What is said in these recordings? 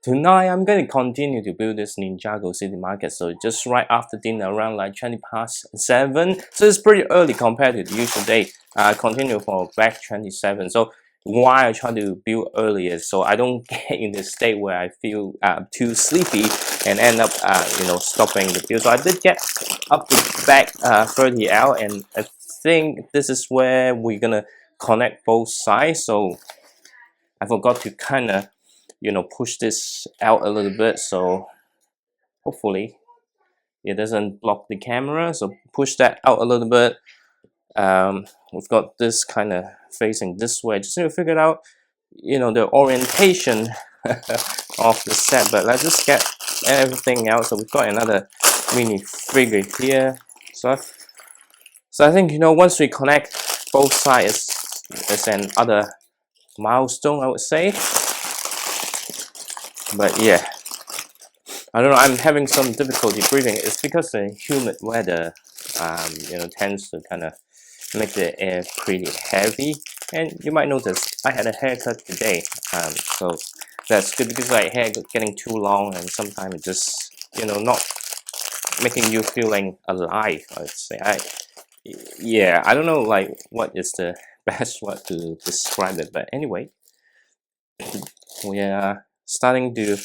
tonight I'm going to continue to build this Ninjago City Market. So just right after dinner, around like 7:20. So it's pretty early compared to the usual day. Continue for back 27. So why I try to build earlier, so I don't get in the state where I feel too sleepy and end up stopping the build. So I did get up to back 30L, and I think this is where we're gonna connect both sides. So I forgot to kind of push this out a little bit, so hopefully it doesn't block the camera. So push that out a little bit. We've got this kind of facing this way. Just need to figure out the orientation of the set, but let's just get everything out. So we've got another mini figure here. So I think once we connect both sides is another milestone, I would say. But yeah, I don't know, I'm having some difficulty breathing. It's because the humid weather tends to kind of make the air pretty heavy. And you might notice I had a haircut today, so that's good, because like hair getting too long and sometimes it just not making you feeling alive, I would say. Yeah, I don't know like what is the best word to describe it, but anyway, we are starting to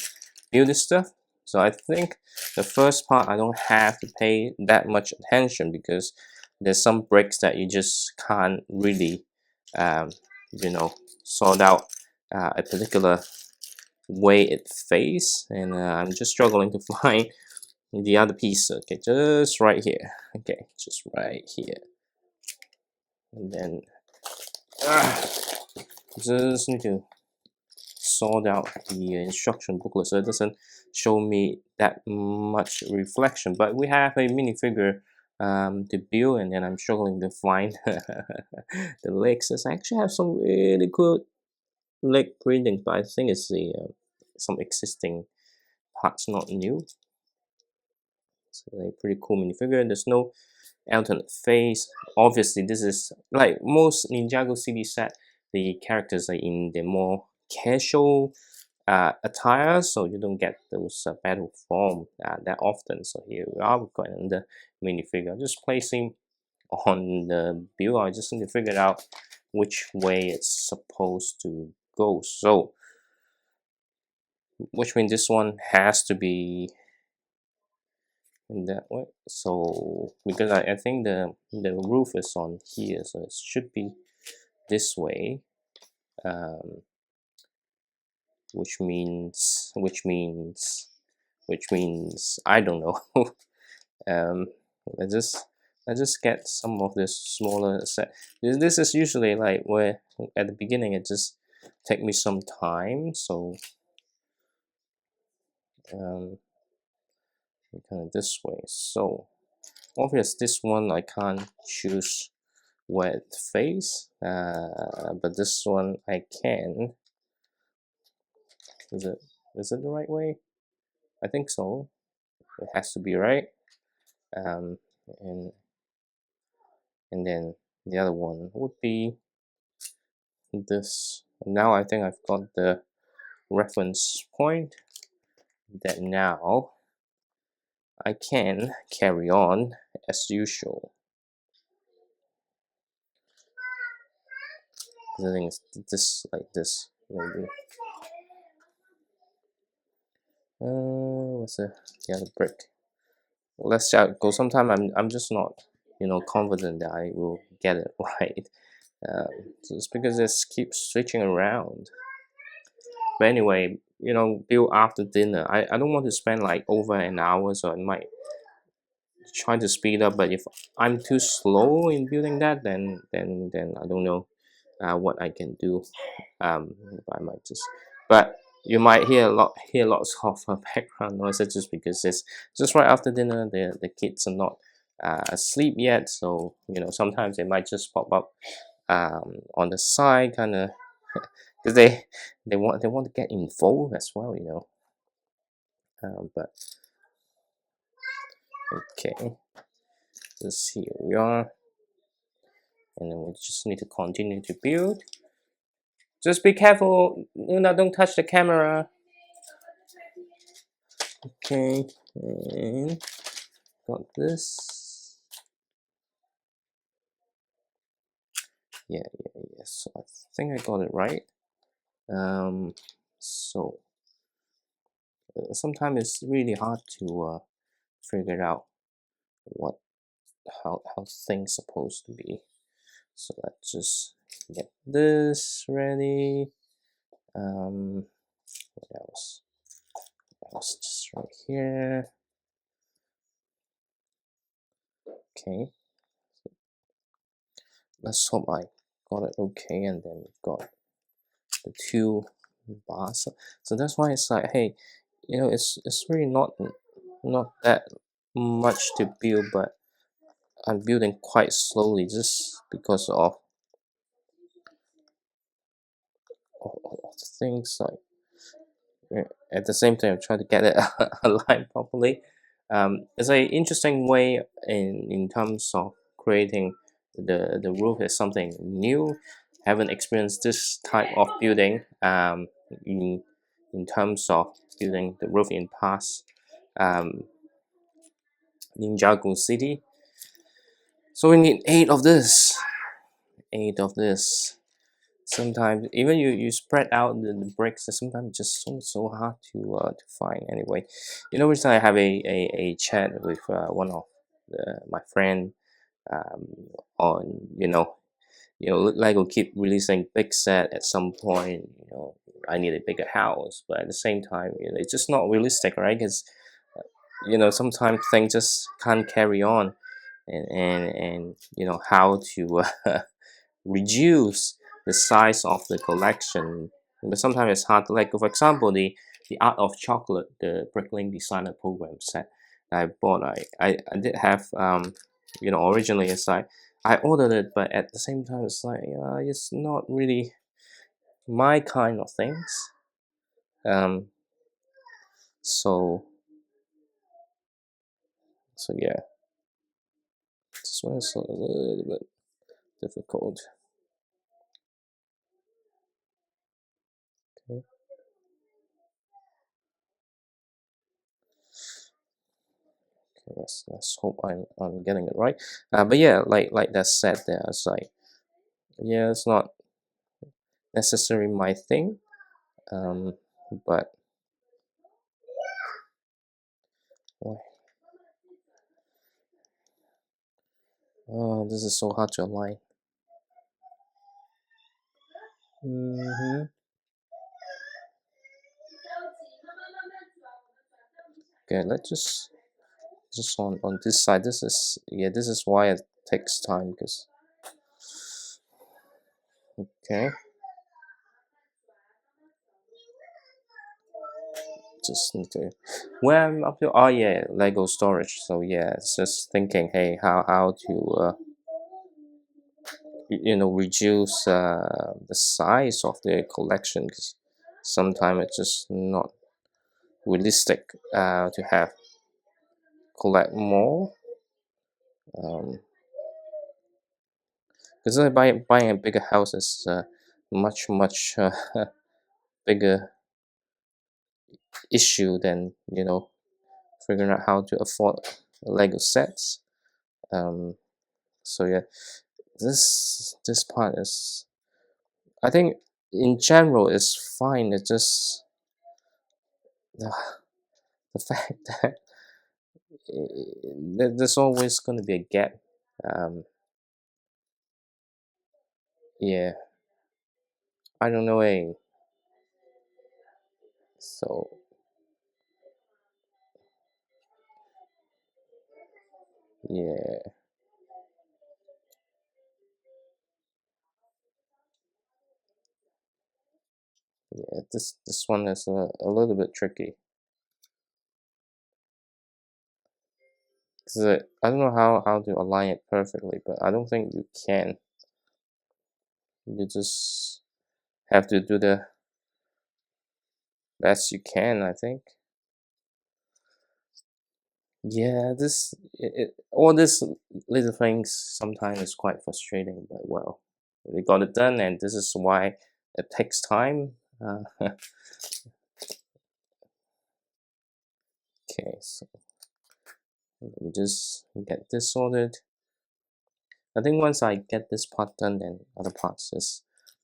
build this stuff. So I think the first part I don't have to pay that much attention, because there's some bricks that you just can't really sort out a particular way it face, and I'm just struggling to find the other piece. Okay, just right here. Okay, just right here, and then just need to sort out the instruction booklet so it doesn't show me that much reflection. But we have a minifigure to build, and then I'm struggling to find the legs. I actually have some really good leg printings, but I think it's some existing parts, not new. So a pretty cool minifigure. There's no alternate face. Obviously, this is like most Ninjago City set. The characters are in the more casual attire, so you don't get those battle form that often. So here we are. We've got another minifigure. I'm just placing on the build. I just need to figure out which way it's supposed to go. So which means this one has to be in that way. So because I think the roof is on here, so it should be this way. Which means I don't know. let's just get some of this smaller set. This is usually like where at the beginning it just take me some time, so kind of this way. So obvious this one I can't choose where it face, but this one I can. Is it the right way? I think so. It has to be right. And then the other one would be this. Now I think I've got the reference point that now I can carry on as usual. The thing is this, like this, maybe. What's the other brick? Let's see how it goes. Sometimes I'm just not confident that I will get it right. Just because it keeps switching around. But anyway, build after dinner. I don't want to spend like over an hour, so I might try to speed up. But if I'm too slow in building that, then I don't know what I can do. I might just. But you might hear lots of background noises, just because it's just right after dinner. The kids are not asleep yet, so sometimes they might just pop up on the side, kind of, because they want to get involved as well, but okay, just here we are, and then we just need to continue to build. Just be careful, don't touch the camera. Okay, and got this. Yeah. So I think I got it right. So sometimes it's really hard to figure out what how things supposed to be. So let's just get this ready. What else? Just right here. Okay, let's hope I got it okay, and then we've got the two bars. So that's why it's like, hey, it's really not that much to build, but I'm building quite slowly just because of the things like at the same time trying to get it aligned properly. It's an interesting way in terms of creating the roof is something new. Haven't experienced this type of building in terms of building the roof in past um, Ninjago City. So we need eight of this. Sometimes even you spread out the bricks, sometimes it's just so hard to find. Anyway, recently I have a chat with one of my friend um, on Lego keep releasing big set at some point. I need a bigger house, but at the same time, it's just not realistic, right? Because sometimes things just can't carry on, and how to reduce the size of the collection. But sometimes it's hard to, like, for example, the Art of Chocolate, the Brickling Designer Program set I bought. I did have originally it's like I ordered it, but at the same time it's like it's not really my kind of things. Um, so yeah, this one is a little bit difficult. Okay. Okay, let's hope I'm getting it right. But yeah, like that said, there, it's like, yeah, it's not necessarily my thing. But oh, this is so hard to align. Okay, let's just on this side. This is, yeah, this is why it takes time, because okay, just need to, where I'm up to, oh yeah, Lego storage. So yeah, it's just thinking, hey, how to reduce the size of the collection, because sometimes it's just not realistic to have collect more. Because buying a bigger house is much bigger issue than figuring out how to afford Lego sets. So yeah, this part is, I think, in general is fine. It's just the fact that there's always going to be a gap. Yeah, I don't know. So yeah, this one is a little bit tricky. Cause I don't know how to align it perfectly, but I don't think you can. You just have to do the best you can, I think. Yeah, all these little things sometimes is quite frustrating, but well, we got it done, and this is why it takes time. Okay, so let me just get this sorted. I think once I get this part done, then other parts is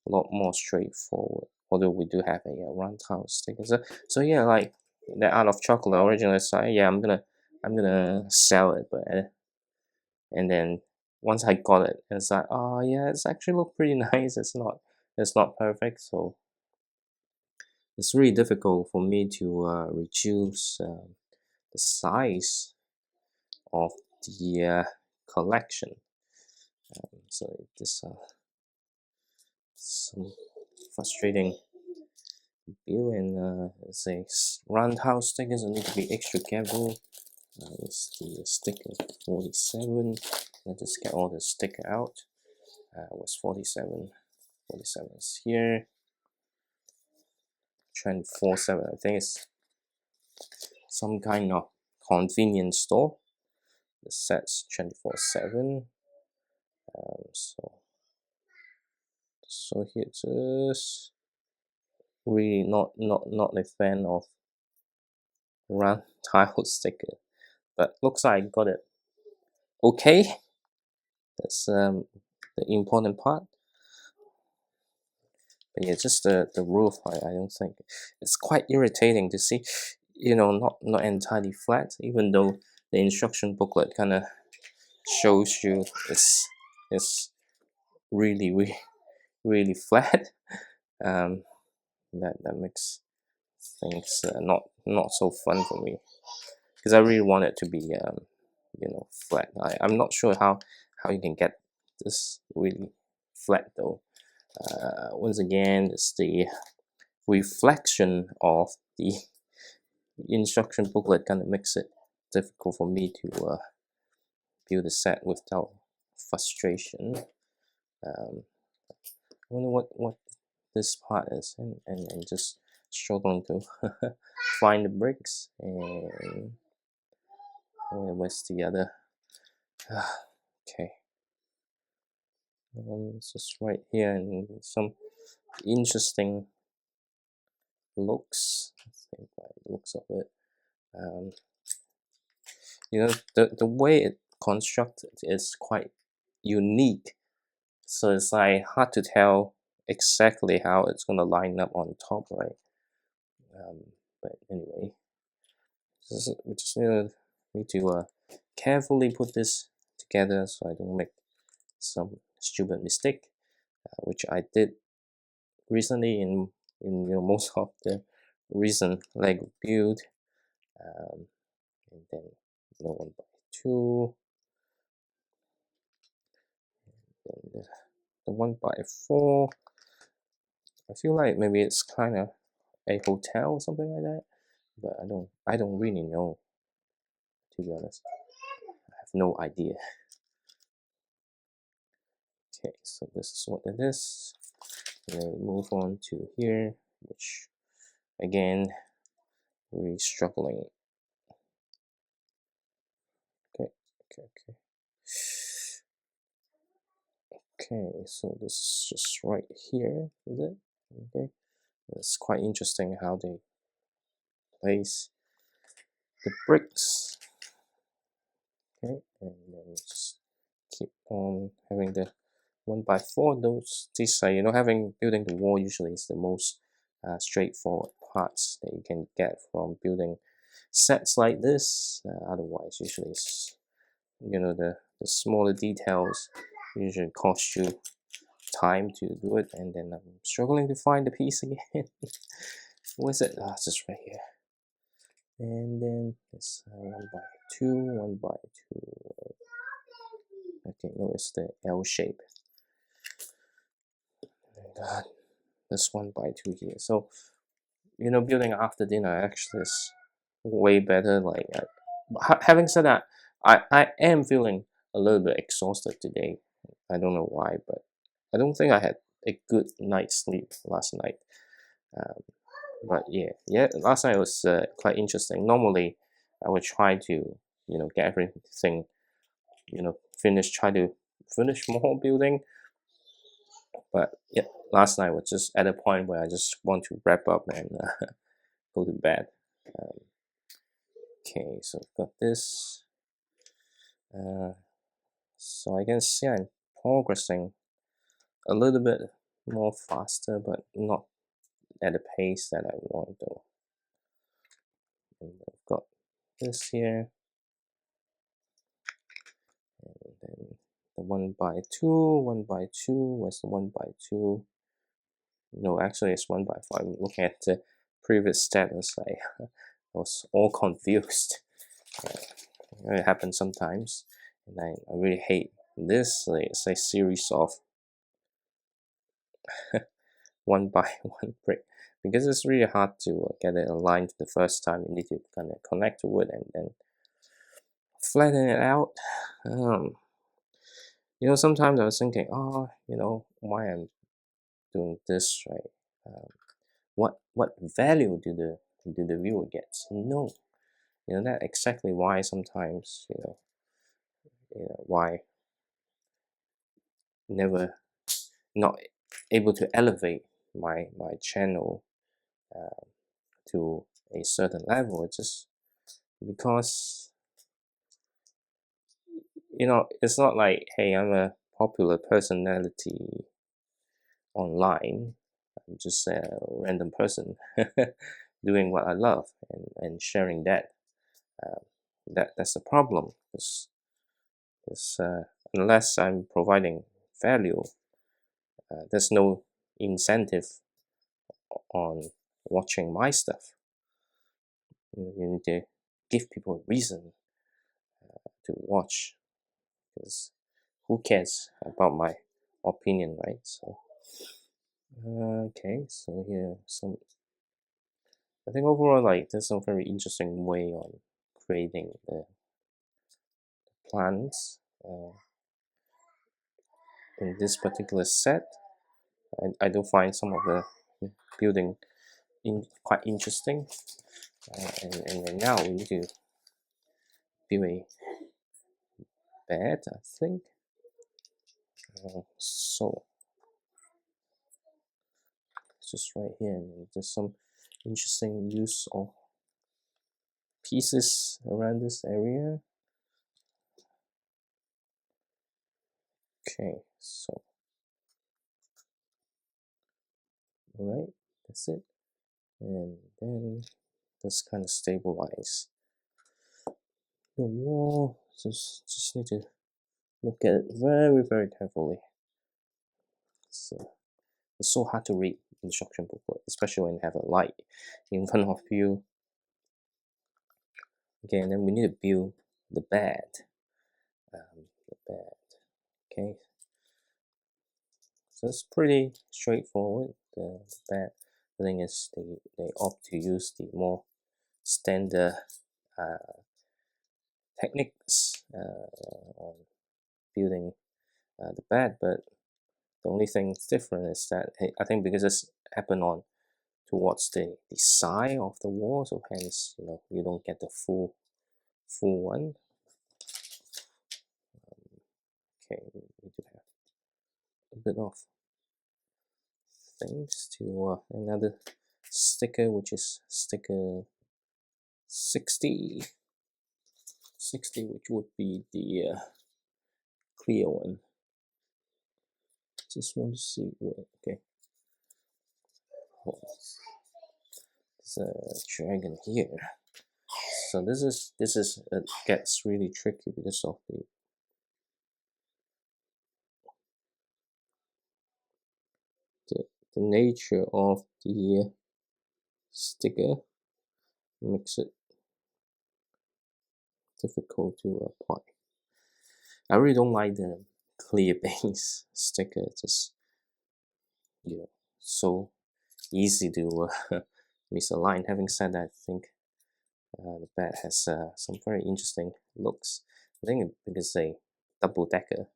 a lot more straightforward. Although we do have a round tile sticker. So yeah, like the art of chocolate originally said, yeah, I'm gonna sell it, but and then once I got it, it's like, oh yeah, it's actually look pretty nice. It's not perfect, so it's really difficult for me to reduce the size of the collection. So this some frustrating view, and let's say round house stickers. I need to be extra careful. It's the sticker 47. Let's just get all the sticker out. Was 47. 47 is here. Trend 47. I think it's some kind of convenience store. The set's 24/7. So here just really not a fan of round tile sticker, but looks like I got it okay. That's the important part. But yeah, just the roof, I don't think it's quite irritating to see, not entirely flat, even though the instruction booklet kind of shows you it's really really flat. um that makes things not so fun for me, because I really want it to be flat. I'm not sure how you can get this really flat though. Once again, it's the reflection of the instruction booklet kind of makes it difficult for me to build a set without frustration. I wonder what this part is, and just struggling to find the bricks. And where's the other? Okay, it's just right here, and some interesting looks. I think by the looks of it, the way it constructed is quite unique. So it's like hard to tell exactly how it's gonna line up on top, right? But anyway, we just need to carefully put this together so I don't make some stupid mistake, which I did recently in most of the recent Lego build. And then 1x2, then the 1x4. I feel like maybe it's kind of a hotel or something like that, but I don't really know, to be honest. I have no idea. Okay, so this is what it is. And then we move on to here, which again really struggling. Okay. Okay, so this is just right here, is it? Okay, it's quite interesting how they place the bricks. Okay, and then just keep on having the 1x4. These are, having building the wall usually is the most straightforward parts that you can get from building sets like this. Otherwise, usually it's the smaller details usually cost you time to do it, and then I'm struggling to find the piece again. Where's it? It's just right here. And then it's 1x2, 1x2. Okay, no, it's the L shape. And this 1x2 here. So building after dinner actually is way better. Like having said that, I am feeling a little bit exhausted today. I don't know why, but I don't think I had a good night's sleep last night. But yeah, last night was quite interesting. Normally, I would try to get everything finished, try to finish more building. But yeah, last night was just at a point where I just want to wrap up and go to bed. Okay, so I've got this. So I can see I'm progressing a little bit more faster, but not at the pace that I want though. And I've got this here, and then the 1x2, 1x2. Where's the 1x2? No, actually it's 1x5. Looking at the previous status, I was all confused. It happens sometimes, and I really hate this. It's a series of 1x1 brick, because it's really hard to get it aligned the first time. You need to kind of connect to it and then flatten it out. Sometimes I was thinking, why I'm doing this, right? What value do the viewer get? No, that exactly why sometimes why never not able to elevate my channel to a certain level. It's just because it's not like, hey, I'm a popular personality online. I'm just a random person doing what I love and sharing that. That's the problem. Because unless I'm providing value, there's no incentive on watching my stuff. You need to give people a reason to watch, because who cares about my opinion, right? So okay, so here I think overall, like, there's a very interesting way on creating the plants in this particular set. I do find some of the building quite interesting, and now we need to build a bed, I think. So it's just right here, and there's some interesting use of pieces around this area. Okay, so alright, that's it. And then just kind of stabilize the wall. Just need to look at it very, very carefully. So it's so hard to read instruction booklet, especially when you have a light in front of you. Okay, and then we need to build the bed. Okay, so it's pretty straightforward. The bed, the thing is, they opt to use the more standard techniques on building the bed, but the only thing different is that I think because it's happened on towards the side of the wall, so hence you don't get the full one. Okay, we need to have a bit of things to another sticker, which is sticker 60, which would be the clear one. Just want to see where. Okay, there's a dragon here. So this is it gets really tricky because of the nature of the sticker makes it difficult to apply. I really don't like the clear base sticker. It's just so easy to misalign. Having said that, I think the bed has some very interesting looks. I think because a double decker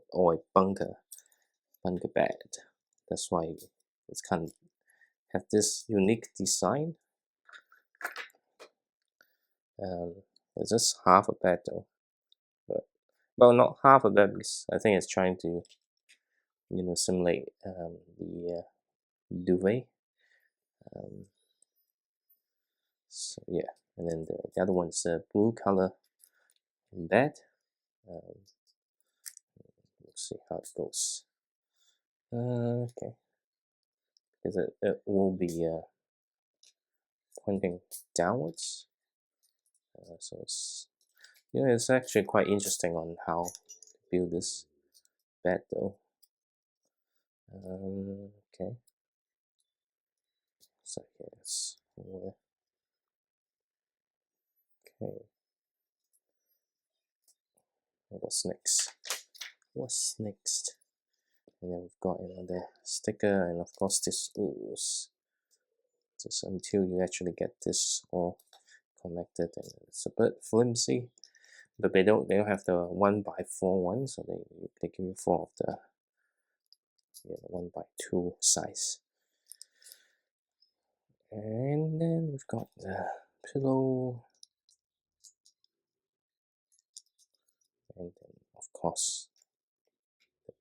or a bunker bed, that's why it's kind of have this unique design. It's just half a bed though, but well, not half a bed, because I think it's trying to simulate the duvet. So yeah, and then the other one's a blue color bed. Let's see how it goes. Okay, because it will be pointing downwards. So it's actually quite interesting on how to build this bed though. Okay, so yes, okay. What's next? What's next? And then we've got another sticker, and of course this goes just until you actually get this all connected, and it's a bit flimsy. But they don't have the 1x4 one, so they give you 4 of the 1x2 size. And then we've got the pillow, and then of course the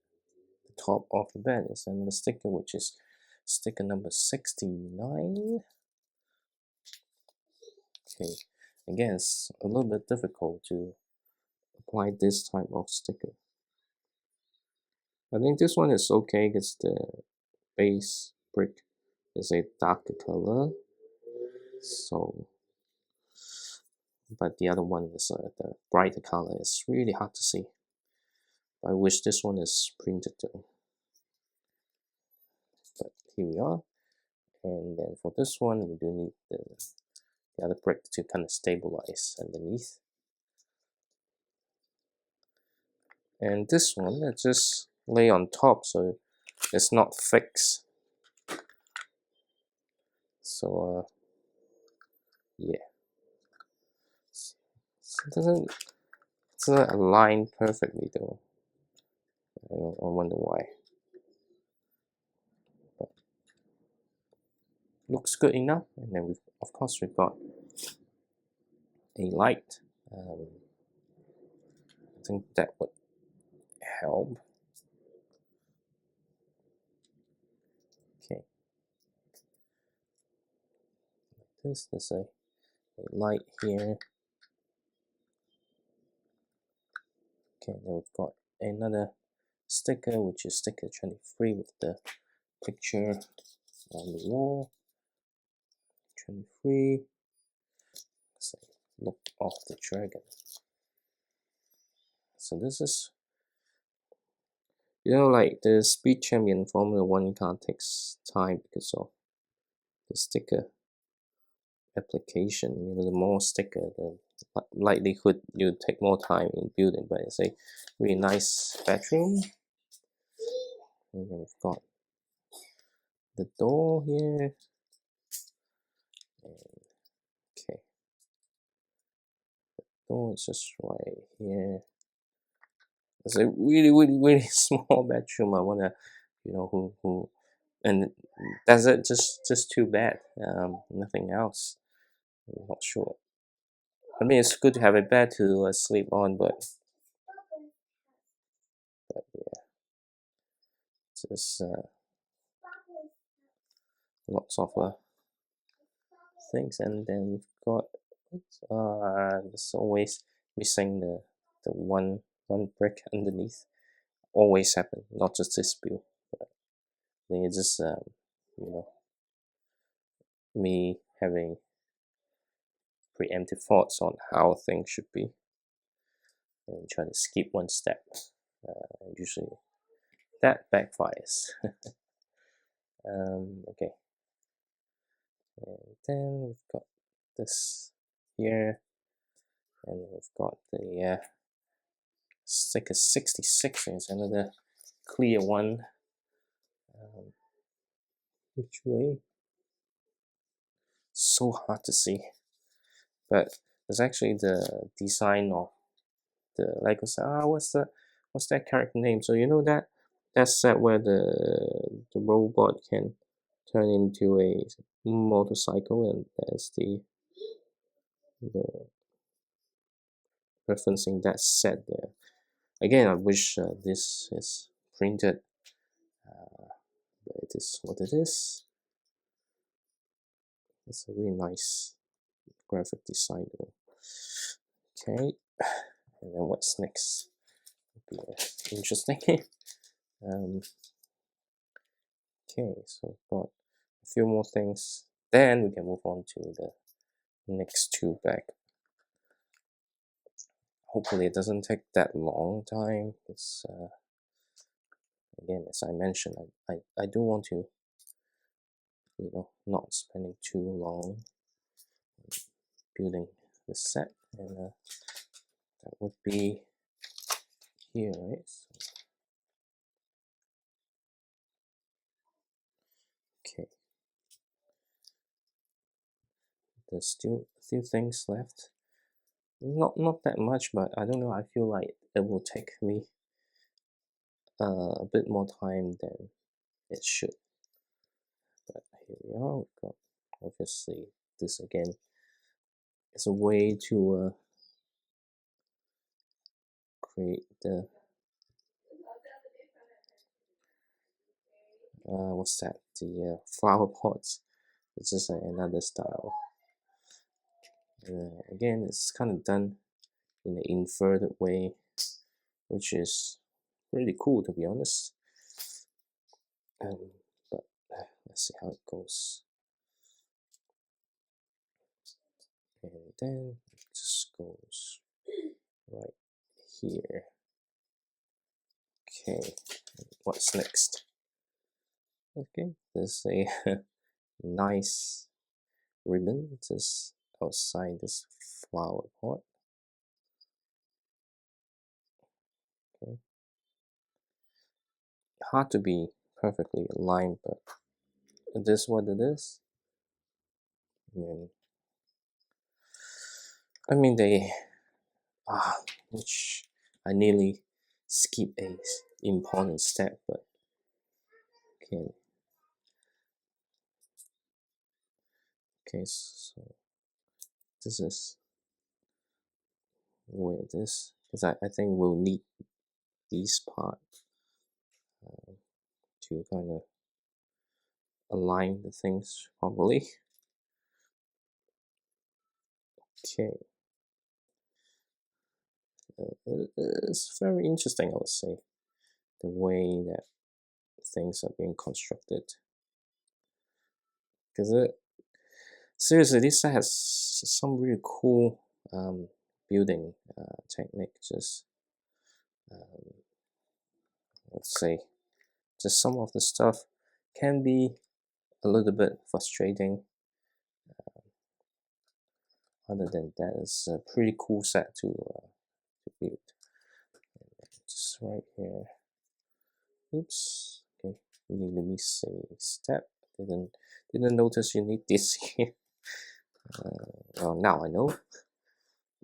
top of the bed is another sticker, which is sticker number 69. Okay, again, it's a little bit difficult to apply this type of sticker. I think this one is okay because the base brick is a darker color, so, but the other one is the brighter color. It's really hard to see. I wish this one is printed though. But here we are. And then for this one, we do need the other brick to kind of stabilize underneath. And this one, I just lay on top so it's not fixed. So yeah, so it doesn't align perfectly though. I wonder why. But looks good enough. And then of course we've got a light. I think that would help. Okay. There's a light here. Okay, then we've got another sticker, which is sticker 23 with the picture on the wall. 23. So look of the dragon. So this is, like the Speed Champion Formula 1 car takes time because of the sticker application. The more sticker, the likelihood you take more time in building. But it's a really nice bedroom. And then we've got the door here. And, okay, the door is just right here. It's a really small bedroom. I wanna, who, and that's it. Just too bad. Nothing else. I'm not sure. I mean, it's good to have a bed to sleep on, but yeah, just lots of things. And then we've got there's always missing the one brick underneath. Always happen, not just this build. But I think it's just me having preemptive thoughts on how things should be and trying to skip one step. Usually that backfires. Okay, and then we've got this here, and then we've got the sticker 66. Is another clear one. Which way? So hard to see, but it's actually the design of the Lego set. What's that character name? So that set where the robot can turn into a motorcycle, and that's the referencing that set there. Again, I wish this is printed. It is what it is. It's a really nice graphic design though. Okay, and then what's next? Be interesting. Okay, so we've got a few more things. Then we can move on to the next two back. Hopefully it doesn't take that long time. It's again, as I mentioned, I do want to, you know, not spending too long building the set, and that would be here, right? So, okay, there's still a few things left. Not that much, but I don't know. I feel like it will take me a bit more time than it should. But here we are. We've got obviously this again. It's a way to create the what's that? The flower pots. It's just another style. Again, it's kind of done in an inverted way, which is really cool to be honest. But let's see how it goes. And then it just goes right here. Okay, what's next? Okay, there's a nice ribbon just outside this flower pot. Okay, hard to be perfectly aligned, but it is what it is. I mean they which I nearly skip a important step, but okay. Okay, so this is where this, because I think we'll need these parts to kind of align the things properly. Okay, it's very interesting, I would say, the way that things are being constructed. Because seriously, this set has some really cool building technique. Just let's say, just some of the stuff can be a little bit frustrating. Other than that, it's a pretty cool set to build. Just right here. Oops. Okay. Let me say step. Didn't notice you need this here. Well, now I know.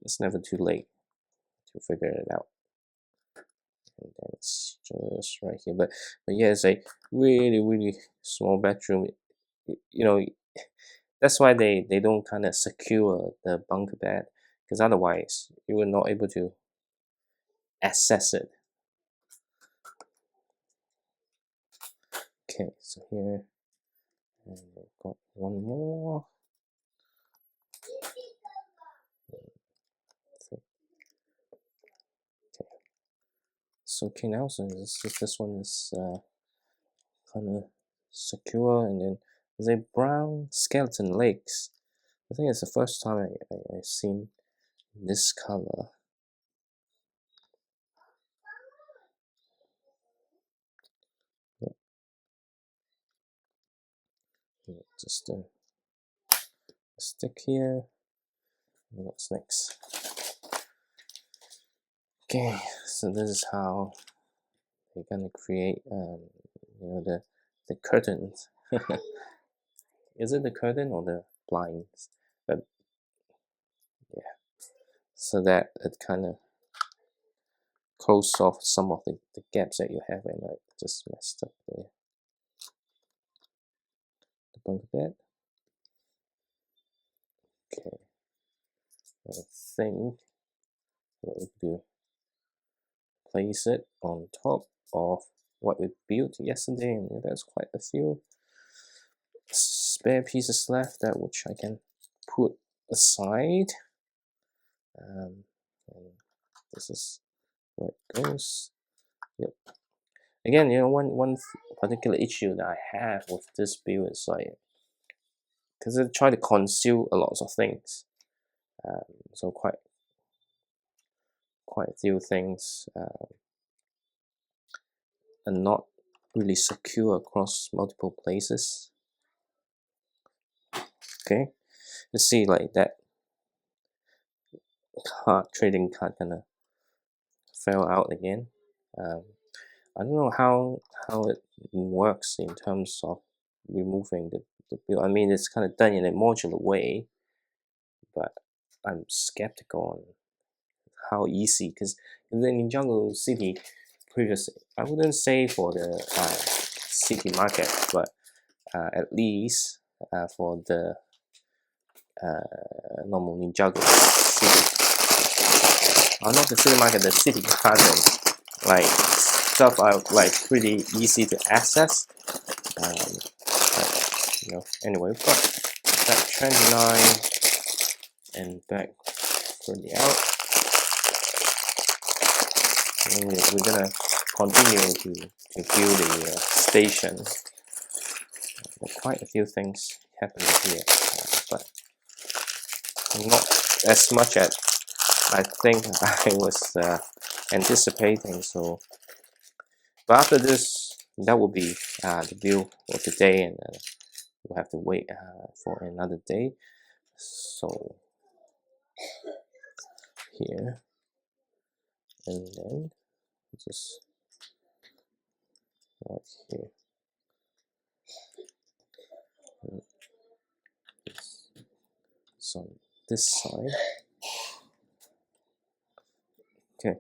It's never too late to figure it out. And then it's just right here. But yeah, it's a really small bedroom. You know, that's why they don't kind of secure the bunk bed, because otherwise you were not able to access it. Okay, so here, and we've got one more. So okay, now so this one is kind of secure, and then there's a brown skeleton legs. I think it's the first time I've seen this color. Just a stick here. And what's next? Okay, so this is how we're gonna create, you know, the curtains. Is it the curtain or the blinds? But yeah, so that it kind of close off some of the gaps that you have, and I just messed up the bunk bed. Okay, I think what we do, place it on top of what we built yesterday, and there's quite a few spare pieces left that which I can put the side. And this is where it goes. Yep. Again, one particular issue that I have with this build is like, because I try to conceal a lot of things, so quite a few things are not really secure across multiple places. Okay, you see like that trading card kind of fell out again. I don't know how it works in terms of removing the build. I mean, it's kind of done in a modular way, but I'm skeptical on how easy, because in the Ninjago City previously, I wouldn't say for the city market, but at least for the normal Ninjago City, not the city market, the city garden, like stuff are like pretty easy to access. Anyway, we've got back 29 and back 30 out. And we're gonna continue to build the station. Quite a few things happening here, but not as much as I think I was anticipating. So, but after this, that will be the build for today, and we'll have to wait for another day. So here, and then just right here. So this side, okay,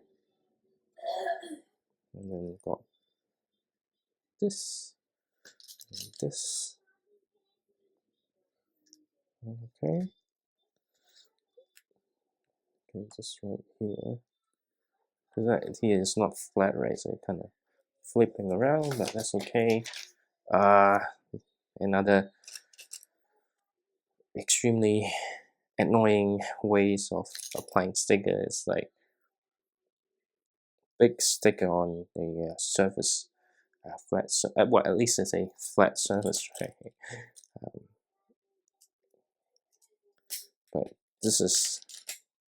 and then we've got this and this, okay, just right here, because that here is not flat, right? So it kind of flipping around, but that's okay. Another extremely annoying ways of applying sticker is like big sticker on the surface, flat. Well, at least it's a flat surface, right? But this is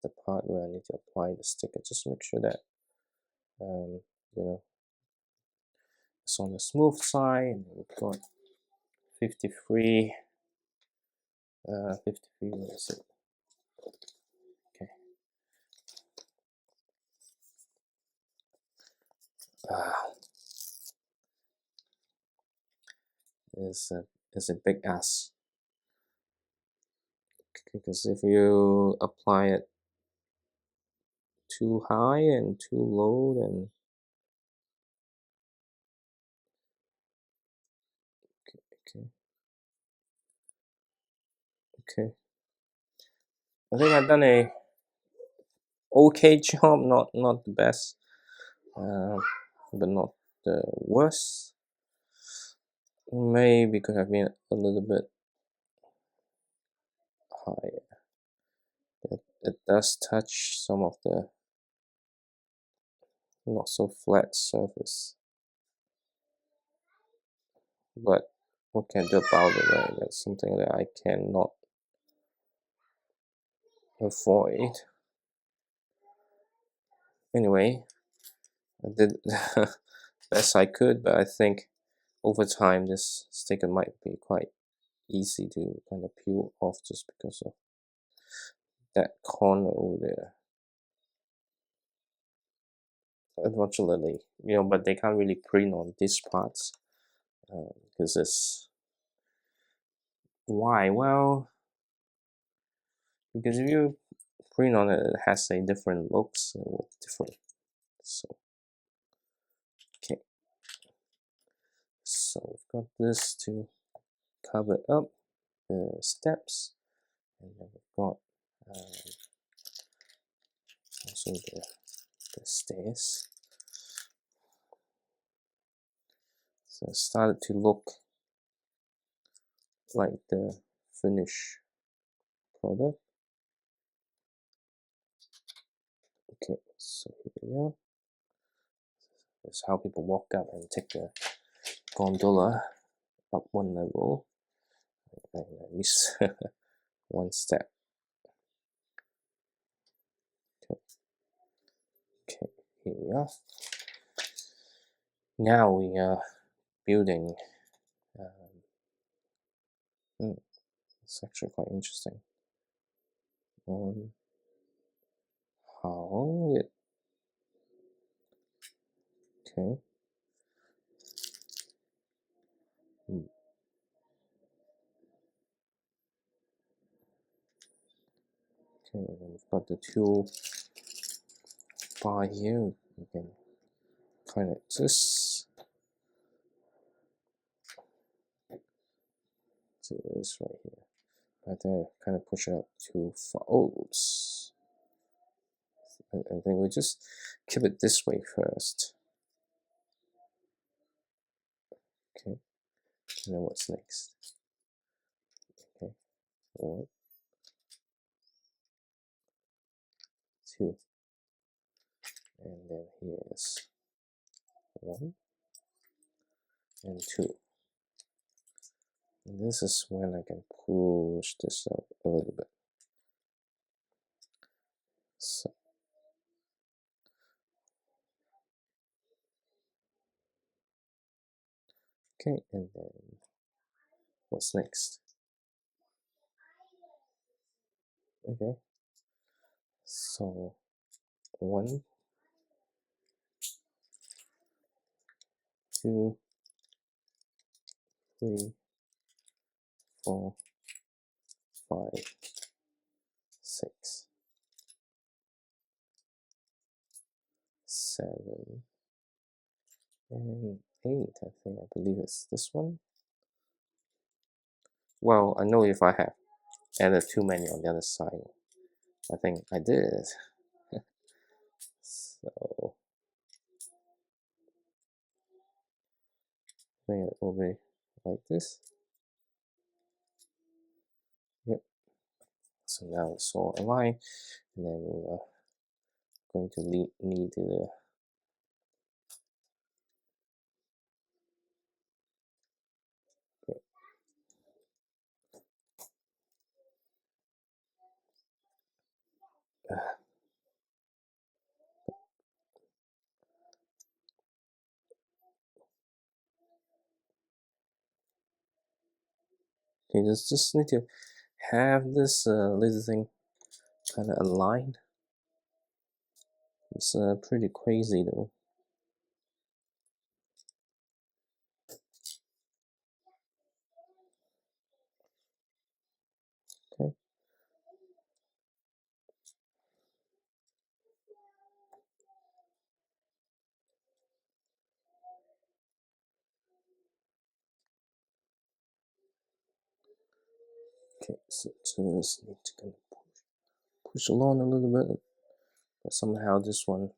the part where I need to apply the sticker. Just make sure that it's on the smooth side. And we've got 53. 53. What is it? Okay. Is a big ass, because if you apply it too high and too low, then okay. I think I've done a okay job, not the best, but not the worst. Maybe could have been a little bit higher. It does touch some of the not so flat surface, but what can I do about it, right? That's something that I cannot avoid. Anyway, I did best I could, but I think over time this sticker might be quite easy to kind of peel off just because of that corner over there. Unfortunately, but they can't really print on these parts because it's why? Well, because if you print on it, it has a different looks with different. So okay, so we've got this to cover up the steps, and then we've got also the stairs. So it started to look like the finished product. Okay, so here we go. That's how people walk up and take the gondola up one level. And I missed one step. Okay, here we are. Now we are building. It's actually quite interesting on how it. Okay. Okay, and we've got the two bar here. You can kind of just do this right here. Right there, kind of push it out too far. Oops. I think we just keep it this way first. Okay, and then what's next? Okay, 1, 2, and then here's 1 and 2. And this is when I can push this out a little bit. So, okay, and then what's next? Okay, so 1, 2, 3, 4, 5, 6, 7, and 8. I think I believe it's this one. Well, I know if I have added too many on the other side. I think I did. So bring it over like this. Yep. So now it's all aligned, and then we're going to need the you just need to have this little thing kind of aligned. It's pretty crazy though. Okay. Okay, so just need to kind of push along a little bit, but somehow this one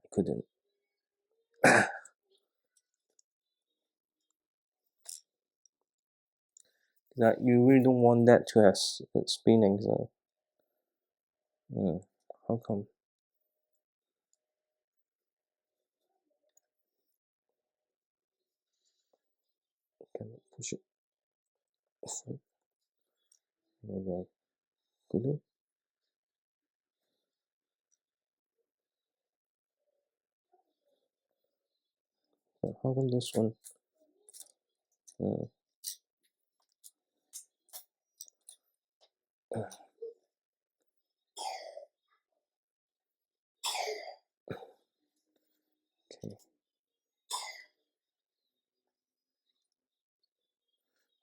I couldn't. That you really don't want that to have spinning, so how come? Can I push it? Maybe I couldn't. But how come this one? Okay.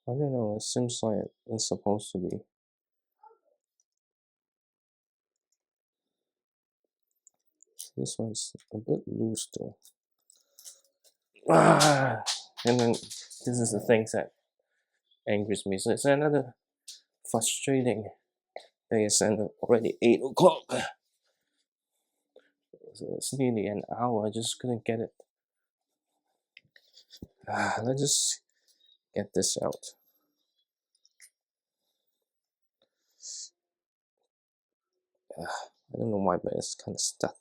I don't know. It seems like it's supposed to be. This one's a bit loose though. And then this is the thing that angers me. So it's another frustrating day. It's already 8 o'clock. So it's nearly an hour. I just couldn't get it. Let's just get this out. I don't know why, but it's kind of stuck.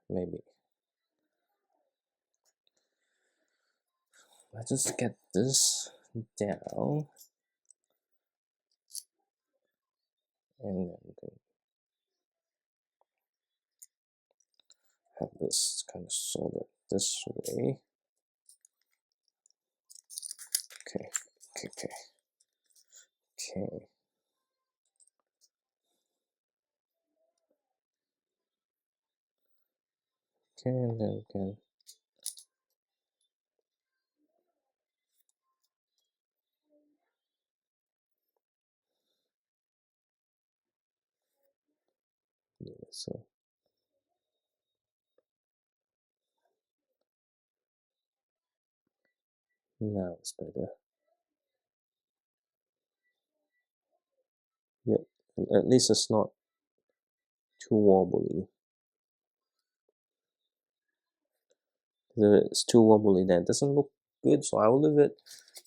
Maybe. Let's just get this down. And then have this kind of sorted this way. Okay, okay, okay. Okay. Okay, and then we can so now it's better. Yep, at least it's not too wobbly. If it's too wobbly, then it doesn't look good, so I will leave it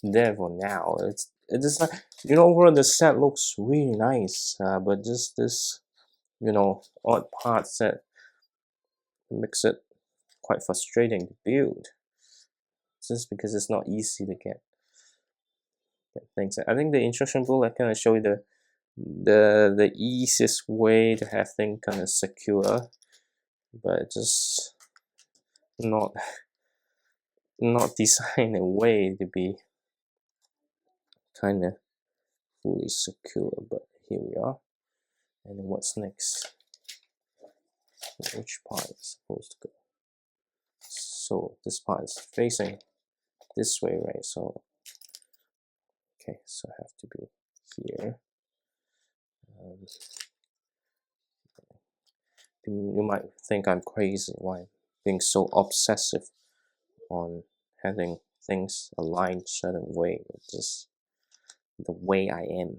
there for now. It is like, you know, overall the set looks really nice, but just this, you know, odd parts that makes it quite frustrating to build. Just because it's not easy to get things. I think the instruction book I kind of show you the easiest way to have things kind of secure, but just not design a way to be kind of fully secure. But here we are. And then what's next? Which part is supposed to go? So this part is facing this way, right? So okay, so I have to be here. You might think I'm crazy why I'm being so obsessive on having things aligned a certain way. It's just the way I am.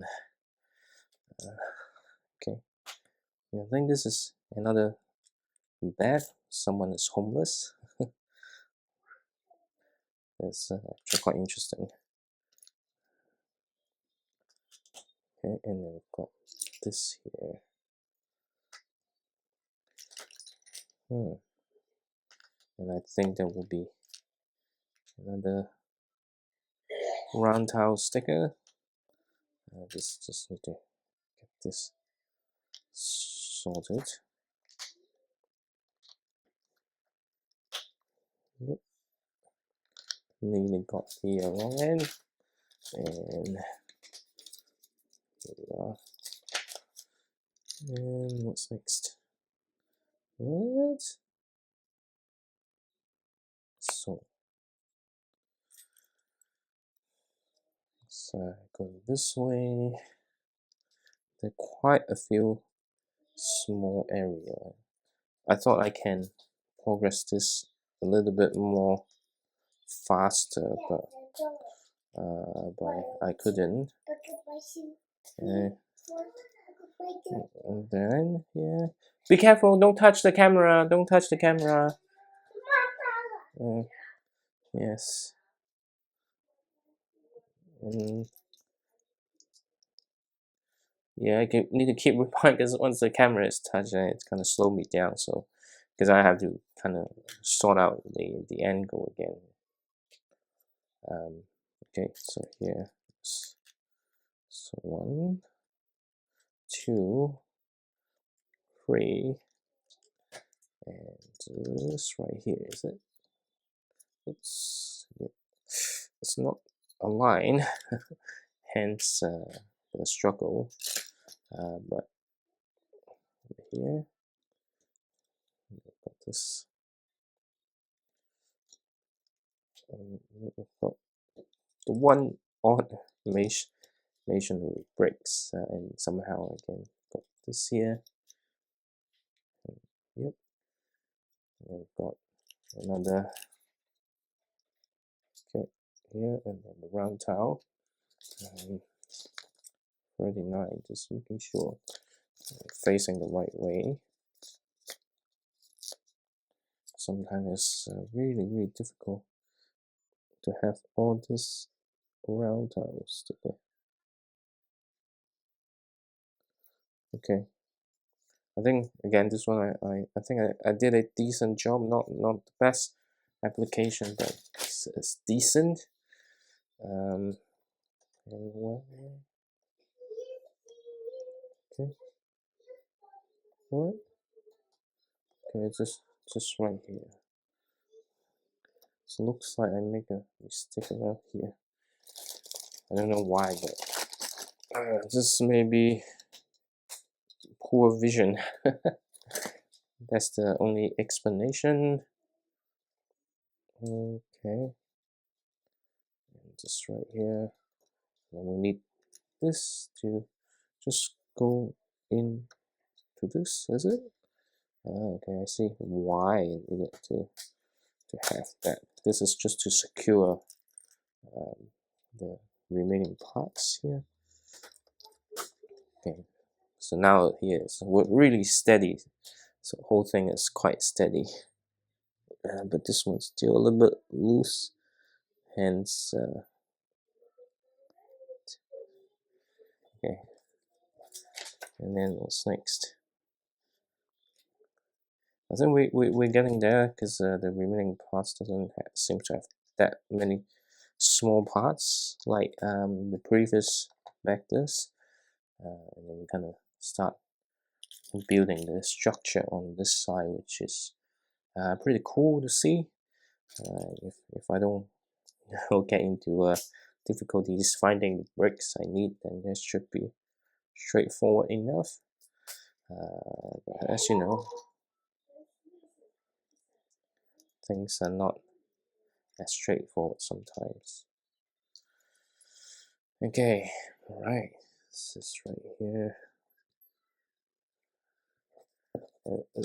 Okay, I think this is another bed. Someone is homeless. It's actually quite interesting. Okay, and then we've got this here. And I think there will be another round tile sticker. Just need to get this sorted. Yep. Nearly got the wrong end. And here we are. And what's next? What? So go this way. There are quite a few small area. I thought I can progress this a little bit more faster, but I couldn't. And then yeah, be careful! Don't touch the camera! Don't touch the camera! Yes. Yeah, I need to keep replying because once the camera is touched, it's kind of slow me down. So, because I have to kind of sort out the angle again. Okay, so here, so 1, 2, 3, and this right here, is it? Oops, yep. It's not a line, hence the struggle. But here, we've got this. We've got the one odd masonry bricks, and somehow I can got this here. Yep. And we've got another. Okay, here, and then the round tile. 39, just making sure facing the right way. Sometimes it's really difficult to have all this round tiles together. Okay, I think again this one I think I did a decent job, not the best application, but it's decent. And what? Okay, what? Okay, it's just right here. So it looks like I make a mistake around here. I don't know why, but this may be poor vision. That's the only explanation. Okay, just right here. And we need this to just go in to this, is it? Okay, I see why I needed to have that. This is just to secure the remaining parts here. Okay, so now here it's really steady. So the whole thing is quite steady. But this one's still a little bit loose, hence okay. And then what's next? I think we're getting there because the remaining parts doesn't seem to have that many small parts like the previous vectors. And then we're gonna start building the structure on this side, which is pretty cool to see. If I don't get into difficulties finding the bricks I need, then this should be straightforward enough. But as you know, things are not as straightforward sometimes. Okay, alright, this is right here.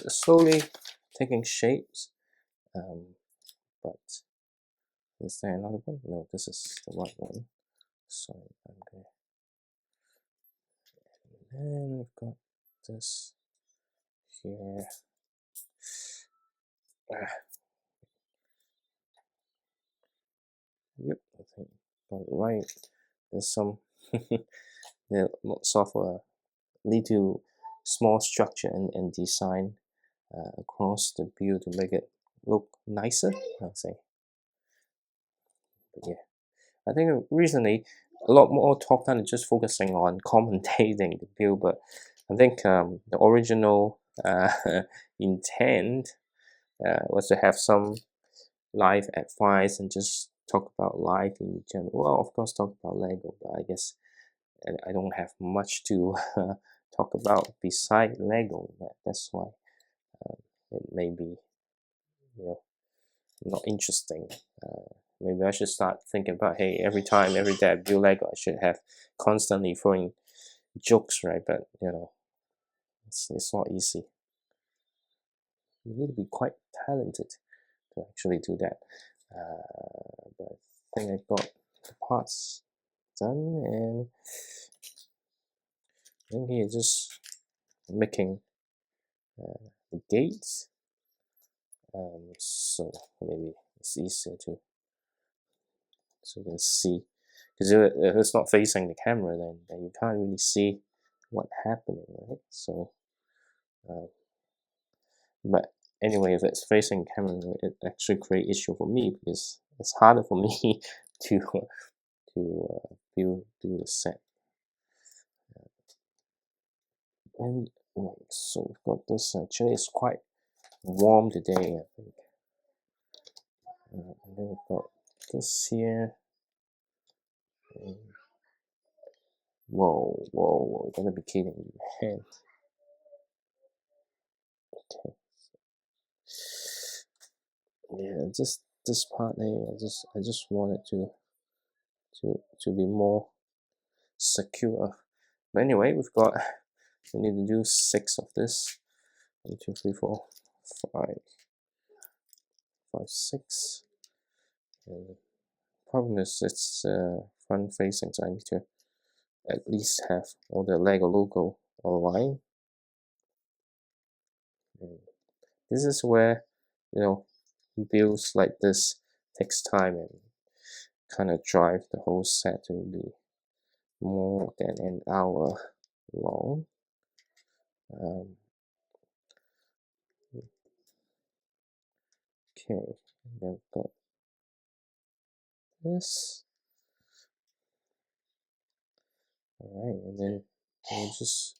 Slowly taking shapes, but is there another one? No, this is the right one. So I'm going, and then we've got this here. Yep, I think got it right. There's some there lots of little small structure and design across the build to make it look nicer, I'll say. But yeah, I think recently a lot more talk time is just focusing on commentating the build, but I think the original intent was to have some live advice and just talk about life in general. Well, of course, talk about Lego, but I guess I don't have much to talk about beside Lego. That's why it may be, you know, not interesting. Maybe I should start thinking about, hey, every time, every day I build Lego, I should have constantly throwing jokes, right? But you know, it's not easy. You need to be quite talented to actually do that. But I think I got the parts done, and then here just making the gates. So maybe it's easier to so you can see, because if it's not facing the camera, then you can't really see what's happening, right? So but anyway, if it's facing camera, it actually create issue for me because it's harder for me to build the set. And so we've got this. Actually, it's quite warm today, I think. And then we've got this here. And whoa, you gotta be kidding me, man. Okay. Yeah, just this part here, I just wanted to be more secure. But anyway, we need to do 6 of this. 1, 2, 3, 4, 5, 6. And the problem is it's front facing, so I need to at least have all the Lego logo aligned. And this is where, you know, builds like this takes time and kind of drive the whole set to be more than an hour long. Okay, and then we've got this. Alright, and then it just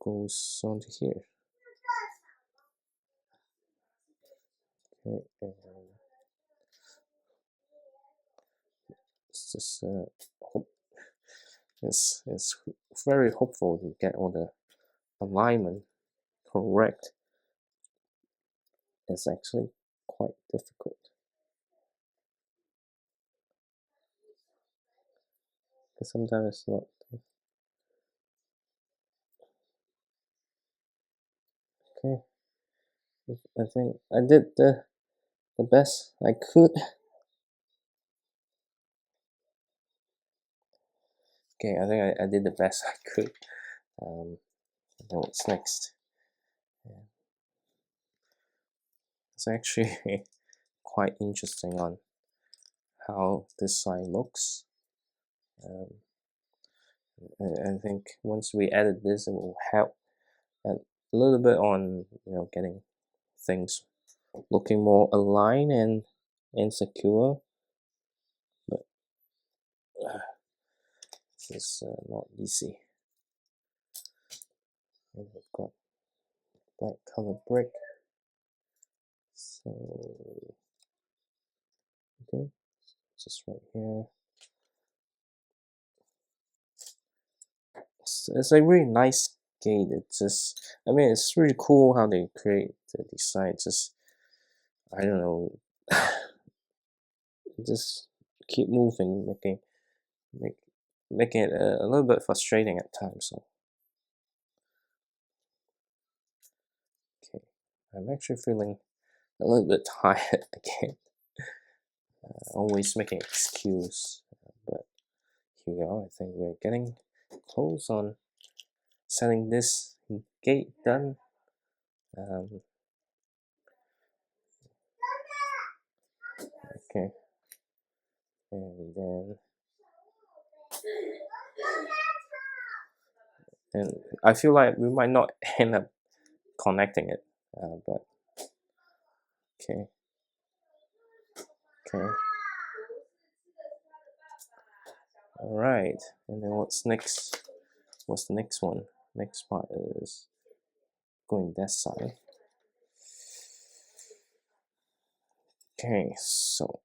goes onto here. Okay, and it's just it's very hopeful to get all the alignment correct. It's actually quite difficult. Because sometimes it's not. Okay, I think I did the best I could. Okay, I think I did the best I could. Then what's next? It's actually quite interesting on how this side looks. I think once we edit this, it will help a little bit on getting things looking more aligned and secure. But it's not easy. And we've got black color brick. So okay, just right here. It's a really nice gate. It's just, I mean, it's really cool how they create the design. Just, I don't know, just keep moving, making it a little bit frustrating at times. So, okay, I'm actually feeling a little bit tired again. Always making excuse, but here we are. I think we're getting close on setting this gate done. Okay, and then I feel like we might not end up connecting it, but okay, all right. And then what's next? What's the next one? Next part is going that side. Okay, so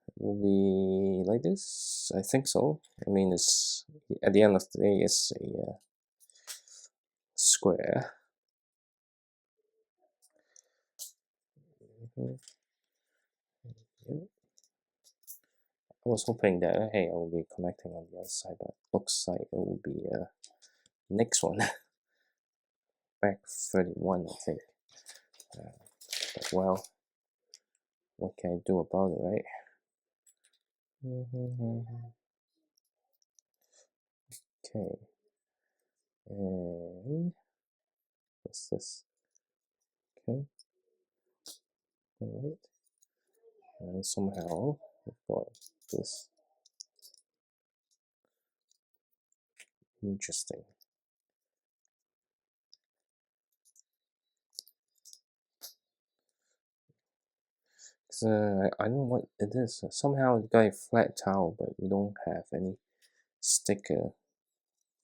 it will be like this. I think so. I mean, it's at the end of the day, it's a square. Yep. I was hoping that hey, I will be connecting on the other side, but looks like it will be next one. Back 31, I think. But well, what can I do about it, right? Okay. And what's this? Okay. Alright. And somehow we've got this. Interesting. I don't know what it is. Somehow it got a flat towel, but we don't have any sticker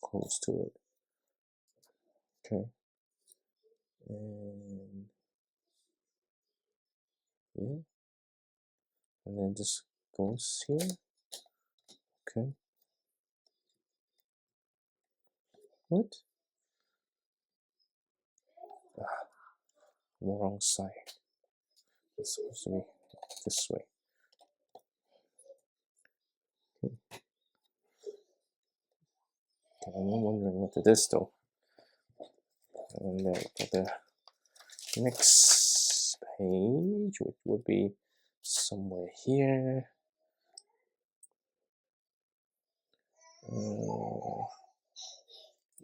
close to it. Okay. And yeah. And then this goes here. Okay. What? Ah, wrong side. It's supposed to be this way. Okay. I'm wondering what it is though. And then for the next page, which would be somewhere here.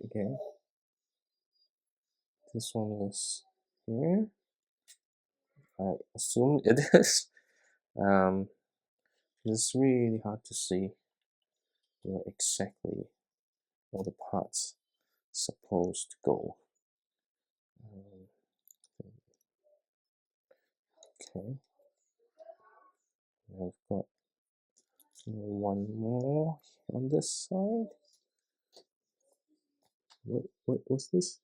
Okay. This one is here. I assume it is. It's really hard to see exactly all the parts. supposed to go. Okay, I've got one more on this side. What was this?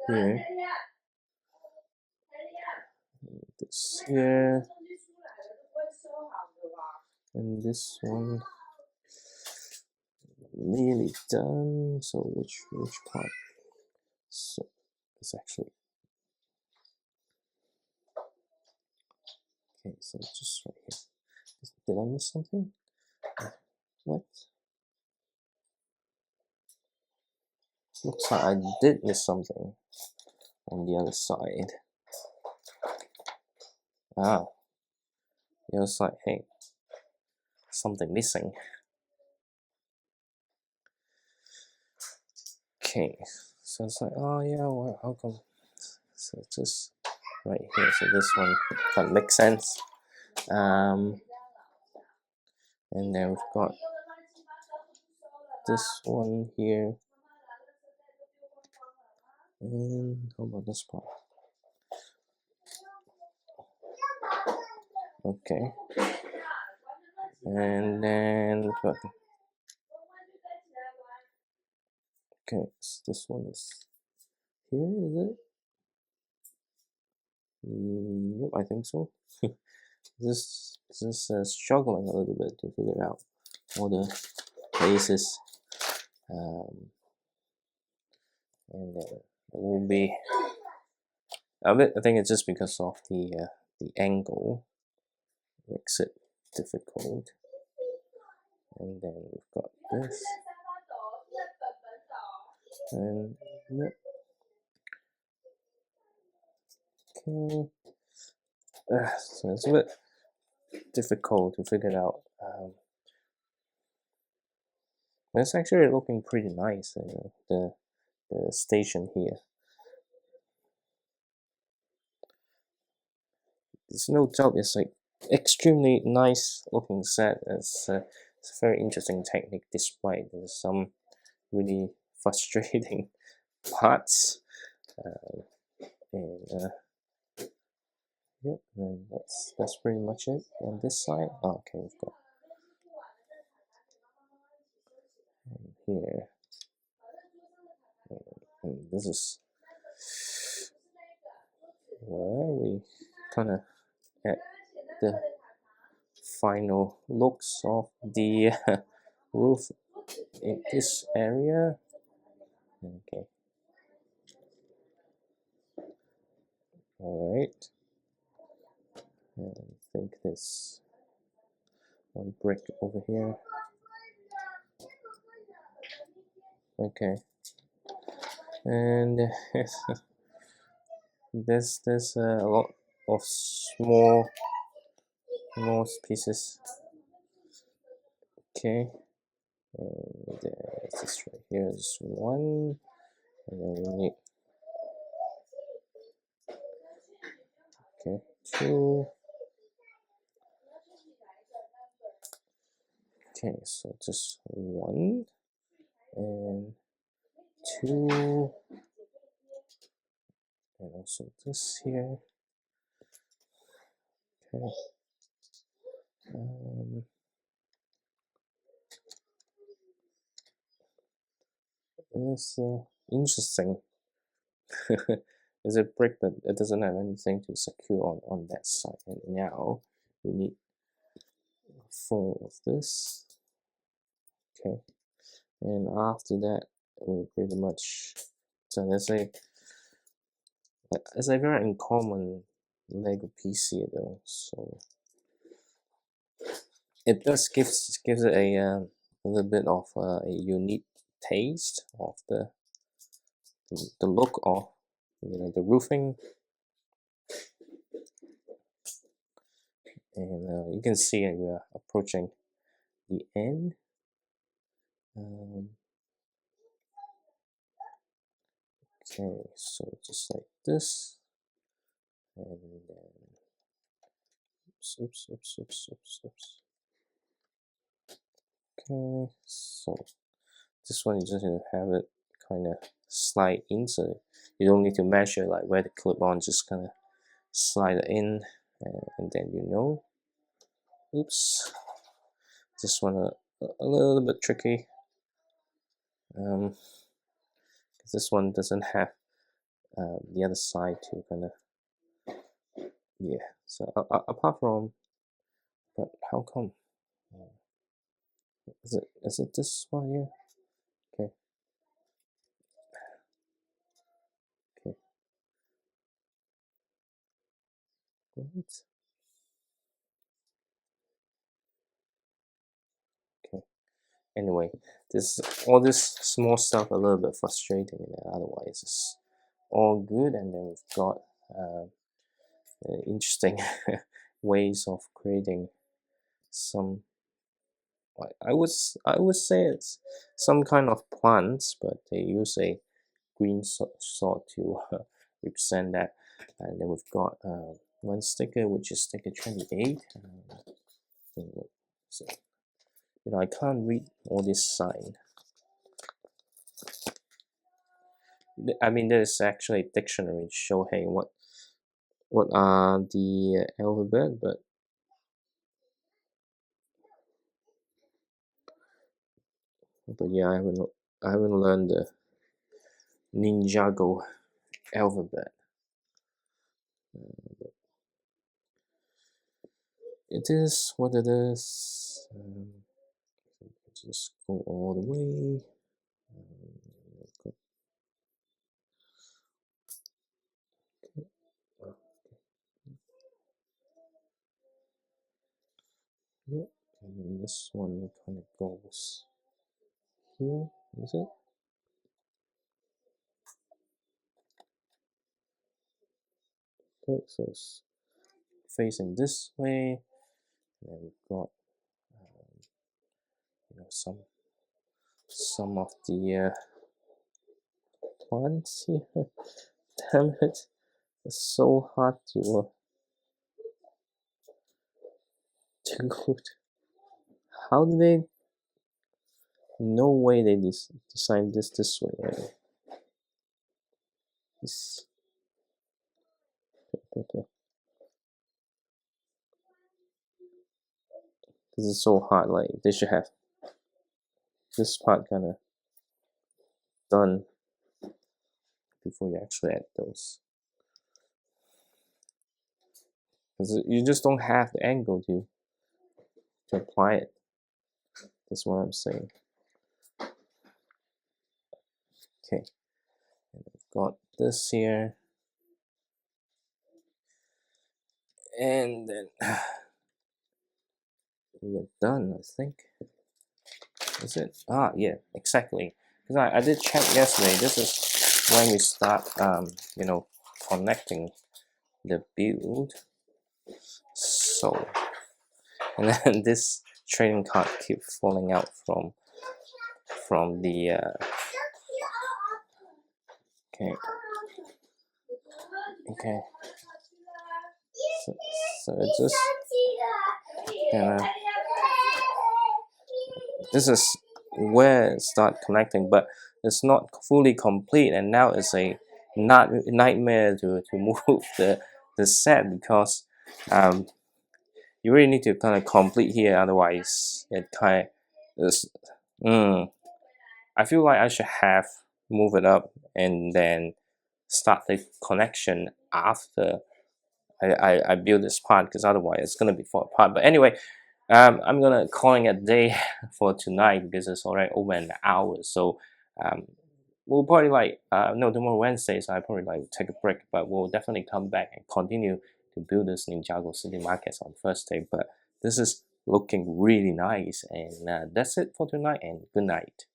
Here, this here, and this one nearly done. So which part? So it's actually okay. So just right here. Did I miss something? What? Looks like I did miss something on the other side. Ah, it was like, hey, something missing. Okay, so it's like, oh yeah, well, how come? So it's just right here. So this one kind of makes sense. And then we've got this one here. And how about this part? Okay. And then we've got okay, so this one is here, is it? Yep, I think so. Just struggling a little bit to figure out all the places, and then it will be a bit. I think it's just because of the angle makes it difficult. And then we've got this, and yep. Okay. So it's a bit difficult to figure it out. It's actually looking pretty nice. The station here. There's no doubt it's like extremely nice looking set. It's a very interesting technique, despite there's some really frustrating parts. And yep, and that's pretty much it on this side. Oh, okay, we've got here. And this is where we kind of at the final looks of the roof in this area. Okay, all right. And I think this one brick over here. Okay, and there's a lot of small pieces. Okay, and this right here is one, and then we need okay 2. Okay, so just 1 and 2, and also this here. Okay. It's interesting. It's a brick, but it doesn't have anything to secure on that side. And now we need 4 of this. Okay, and after that, we're pretty much so it's a very uncommon Lego PC though, so it does gives it a little bit of a unique taste of the look of the roofing, and you can see we are approaching the end. Okay, so just like this, and then oops. Okay, so this one you just need to have it kind of slide in, so you don't need to measure like where the clip-on, just kind of slide it in, and then oops, this one a little bit tricky. This one doesn't have the other side to kind of, yeah. So apart from, but how come? Is it this one here? Okay. Okay. What? Okay. Anyway, all this small stuff a little bit frustrating, and otherwise it's all good. And then we've got interesting ways of creating some. I would say it's some kind of plants, but they use a green sort to represent that. And then we've got one sticker, which is sticker 28. So, I can't read all this sign. I mean, there's actually a dictionary to show, hey, what are the alphabet, but yeah, I haven't learned the Ninjago alphabet. It is what it is. Just go all the way. Yeah, and then this one kind of goes here, is it? Okay, so it's facing this way, and we've got some of the plants here. Damn it, it's so hard to go. How do they? No way they designed this way, right? Okay. This is so hard. Like they should have this part kind of done before you actually add those, because you just don't have the angle to apply it. That's what I'm saying. Okay, and I've got this here, and then we're done, I think. Is it? Yeah, exactly. Because I did check yesterday. This is when we start, connecting the build. So, and then this trading card keeps falling out from the. Okay. So it just this is where it start connecting, but it's not fully complete, and now it's a nightmare to move the set, because you really need to kind of complete here, otherwise it kind of is. I feel like I should have move it up and then start the connection after I build this part, because otherwise it's gonna be fall apart. But anyway, I'm gonna calling it a day for tonight, because it's already over an hour. So we'll probably no, tomorrow Wednesday, so I probably take a break, but we'll definitely come back and continue to build this Ninjago City Markets on Thursday. But this is looking really nice, and that's it for tonight, and good night.